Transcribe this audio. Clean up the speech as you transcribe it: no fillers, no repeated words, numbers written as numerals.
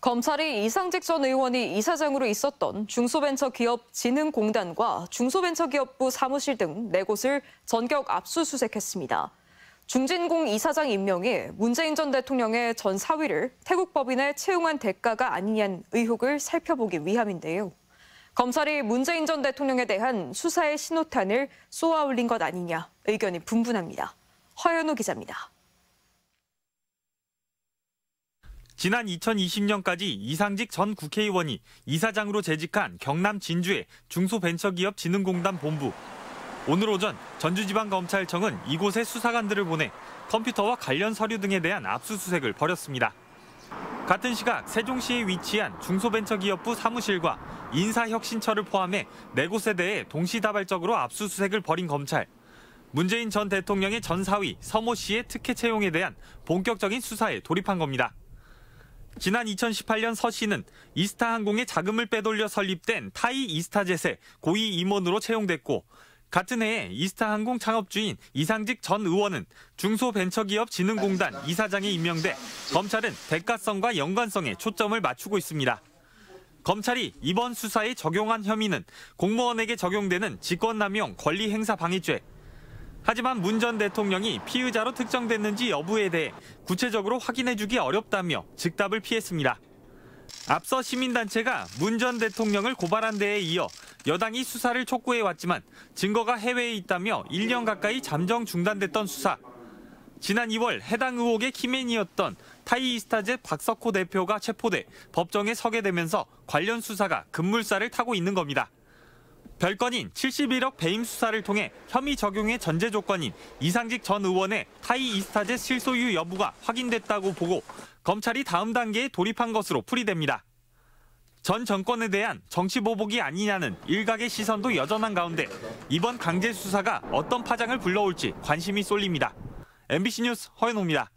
검찰이 이상직 전 의원이 이사장으로 있었던 중소벤처기업진흥공단과 중소벤처기업부 사무실 등 4곳을 전격 압수수색했습니다. 중진공 이사장 임명이 문재인 전 대통령의 전 사위를 태국 법인에 채용한 대가가 아니냐는 의혹을 살펴보기 위함인데요. 검찰이 문재인 전 대통령에 대한 수사의 신호탄을 쏘아 올린 것 아니냐 의견이 분분합니다. 허연우 기자입니다. 지난 2020년까지 이상직 전 국회의원이 이사장으로 재직한 경남 진주의 중소벤처기업진흥공단 본부. 오늘 오전 전주지방검찰청은 이곳에 수사관들을 보내 컴퓨터와 관련 서류 등에 대한 압수수색을 벌였습니다. 같은 시각 세종시에 위치한 중소벤처기업부 사무실과 인사혁신처를 포함해 4곳에 대해 동시다발적으로 압수수색을 벌인 검찰. 문재인 전 대통령의 전 사위 서모 씨의 특혜 채용에 대한 본격적인 수사에 돌입한 겁니다. 지난 2018년 서 씨는 이스타항공의 자금을 빼돌려 설립된 타이 이스타젯의 고위 임원으로 채용됐고, 같은 해에 이스타항공 창업주인 이상직 전 의원은 중소벤처기업진흥공단 이사장에 임명돼 검찰은 대가성과 연관성에 초점을 맞추고 있습니다. 검찰이 이번 수사에 적용한 혐의는 공무원에게 적용되는 직권남용 권리행사방해죄. 하지만 문 전 대통령이 피의자로 특정됐는지 여부에 대해 구체적으로 확인해주기 어렵다며 즉답을 피했습니다. 앞서 시민단체가 문 전 대통령을 고발한 데에 이어 여당이 수사를 촉구해왔지만 증거가 해외에 있다며 1년 가까이 잠정 중단됐던 수사. 지난 2월 해당 의혹의 키맨이었던 타이이스타젯 박석호 대표가 체포돼 법정에 서게 되면서 관련 수사가 급물살을 타고 있는 겁니다. 별건인 71억 배임 수사를 통해 혐의 적용의 전제 조건인 이상직 전 의원의 타이이스타젯 실소유 여부가 확인됐다고 보고 검찰이 다음 단계에 돌입한 것으로 풀이됩니다. 전 정권에 대한 정치보복이 아니냐는 일각의 시선도 여전한 가운데 이번 강제 수사가 어떤 파장을 불러올지 관심이 쏠립니다. MBC 뉴스 허연호입니다.